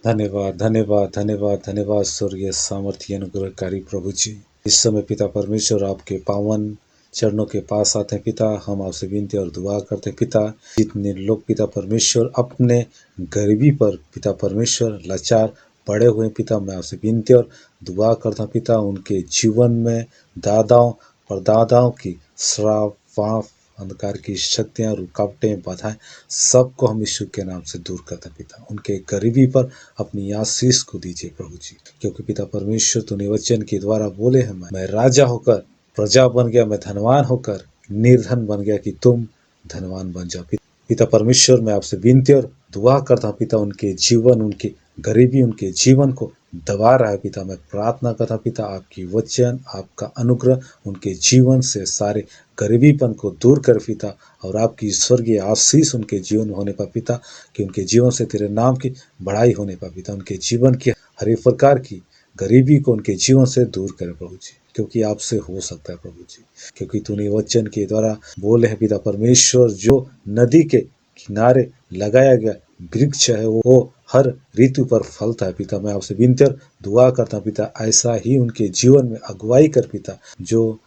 धन्यवाद, धन्यवाद, धन्यवाद, धन्यवाद स्वर्गीय सामर्थ्य अनुग्रहकारी प्रभु जी। इस समय पिता परमेश्वर आपके पावन चरणों के पास आते हैं पिता। हम आपसे विनती और दुआ करते हैं पिता, जितने लोग पिता परमेश्वर अपने गरीबी पर पिता परमेश्वर लाचार पड़े हुए पिता, मैं आपसे विनती और दुआ करता हूँ पिता, उनके जीवन में दादाओं परदादाओं की श्राप पाप अंधकार की शक्तियाँ रुकावटें बाधाएं सबको हम यीशु के नाम से दूर करते हैं पिता। उनके गरीबी पर अपनी आशीष को दीजिए प्रभु जी, क्योंकि पिता परमेश्वर तूने वचन के द्वारा बोले हैं, मैं राजा होकर प्रजा बन गया, मैं धनवान होकर निर्धन बन गया कि तुम धनवान बन जाओ। पिता परमेश्वर मैं आपसे विनती और दुआ करता हूँ पिता, उनके जीवन उनकी गरीबी उनके जीवन को दबा रहा है पिता। मैं प्रार्थना करता हूँ पिता, आपकी वचन आपका अनुग्रह उनके जीवन से सारे गरीबीपन को दूर कर पिता, और आपकी स्वर्गीय आशीष उनके जीवन में होने पर पिता, कि उनके जीवन से तेरे नाम की बढ़ाई होने पर पिता, उनके जीवन की हर एक प्रकार की गरीबी को उनके जीवन से दूर करे प्रभु जी, क्योंकि आपसे हो सकता है प्रभु जी। क्योंकि तूने वचन के द्वारा बोले हैं पिता परमेश्वर, जो नदी के किनारे लगाया गया वृक्ष है वो हर ऋतु पर फलता है पिता। मैं आपसे विनती और दुआ करता हूँ पिता, ऐसा ही उनके जीवन में अगुवाई कर पिता, जो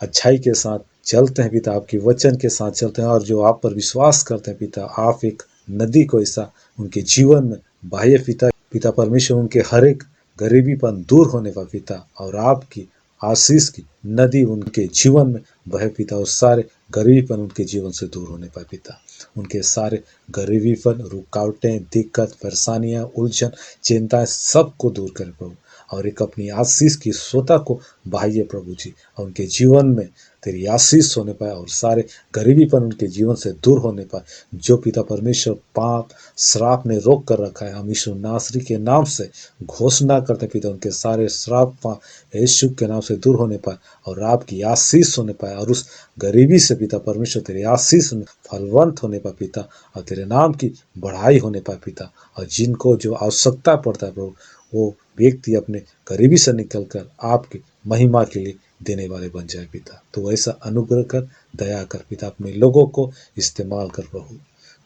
अच्छाई के साथ चलते हैं पिता, आपके वचन के साथ चलते हैं, और जो आप पर विश्वास करते हैं पिता, आप एक नदी को ऐसा उनके जीवन में बाह्य पिता। पिता परमेश्वर उनके हर एक गरीबीपन दूर होने पर पिता, और आपकी आशीष की नदी उनके जीवन में बहे पिता, और सारे गरीबीपन उनके जीवन से दूर होने पर पिता, उनके सारे गरीबीपन रुकावटें दिक्कत परेशानियां उलझन चिंताएं सबको दूर करे प्रभु, और एक अपनी आशीष की स्वता को बहाइए प्रभु जी, और उनके जीवन में तेरी आशीष होने पाए, और सारे गरीबीपन उनके जीवन से दूर होने पाए। जो पिता परमेश्वर पाप श्राप ने रोक कर रखा है, हम यीशु नासरी के नाम से घोषणा करते पिता, उनके सारे श्राप पाप यीशु के नाम से दूर होने पाए, और आपकी आशीष होने पाए, और उस गरीबी से पिता परमेश्वर तेरी आशीष में फलवंत होने पाए पिता, और तेरे नाम की बढ़ाई होने पाए पिता। और जिनको जो आवश्यकता पड़ता है प्रभु, वो व्यक्ति अपने गरीबी से निकलकर आपकी महिमा के लिए देने वाले बन जाए पिता। तो ऐसा अनुग्रह कर, दया कर पिता, अपने लोगों को इस्तेमाल कर प्रभु।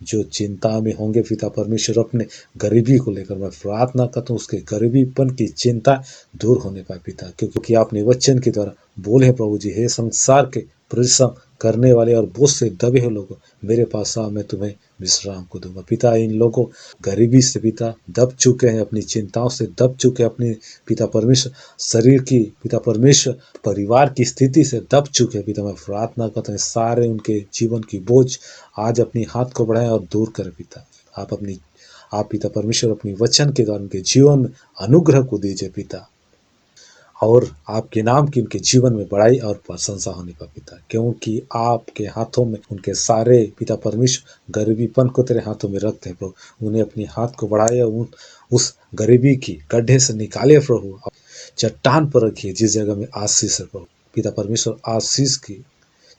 जो चिंता में होंगे पिता परमेश्वर अपने गरीबी को लेकर, मैं प्रार्थना करता हूँ उसके गरीबीपन की चिंता दूर होने पाए पिता, क्योंकि आपने वचन के द्वारा बोले प्रभु जी, हे संसार के परिश्रम करने वाले और बोझ से दबे हुए लोगों, मेरे पास आ, मैं तुम्हें विश्राम को दूंगा। पिता इन लोगों गरीबी से पिता दब चुके हैं, अपनी चिंताओं से दब चुके हैं, अपनी पिता परमेश्वर शरीर की पिता परमेश्वर परिवार की स्थिति से दब चुके हैं पिता। मैं प्रार्थना करता हूँ सारे उनके जीवन की बोझ आज अपनी हाथ को बढ़ाएं और दूर करें पिता। आप पिता परमेश्वर अपनी वचन के द्वारा उनके जीवन में अनुग्रह को दीजिए पिता, और आपके नाम की उनके जीवन में बड़ाई और प्रशंसा होने पर पिता, क्योंकि आपके हाथों में उनके सारे पिता परमेश्वर गरीबीपन को तेरे हाथों में रखते हैं प्रभु। उन्हें अपने हाथ को बढ़ाए, उस गरीबी की गड्ढे से निकाले प्रभु, चट्टान पर रखिए जिस जगह में आशीष है प्रभु। पिता परमेश्वर आशीष की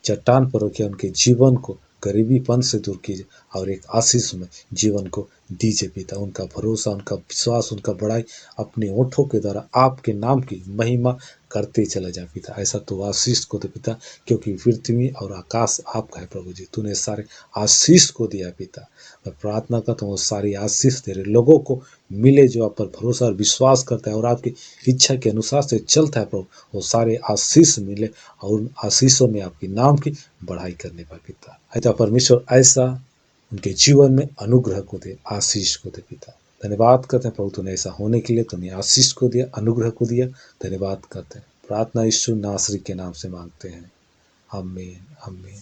चट्टान पर रखिए, उनके जीवन को गरीबीपन से दूर कीजिए, और एक आशीष में जीवन को दीजिए पिता। उनका भरोसा उनका विश्वास उनका बड़ाई अपने ओठों के द्वारा आपके नाम की महिमा करते चले जाए पिता। ऐसा तो आशीष को दे पिता, क्योंकि पृथ्वी और आकाश आपका है प्रभु जी, तूने सारे आशीष को दिया पिता। मैं प्रार्थना करता हूँ सारी आशीष तेरे लोगों को मिले, जो आप पर भरोसा और विश्वास करता है और आपकी इच्छा के अनुसार से चलता है प्रभु, वो सारे आशीष मिले, और उन आशीषों में आपके नाम की बढ़ाई करने पर पिता। ऐसा परमेश्वर ऐसा उनके जीवन में अनुग्रह को दे, आशीष को दे पिता। धन्यवाद करते हैं प्रभु, तूने ऐसा होने के लिए, तूने आशीष को दिया, अनुग्रह को दिया। धन्यवाद करते हैं, प्रार्थना यीशु नासरी के नाम से मांगते हैं, आमीन आमीन।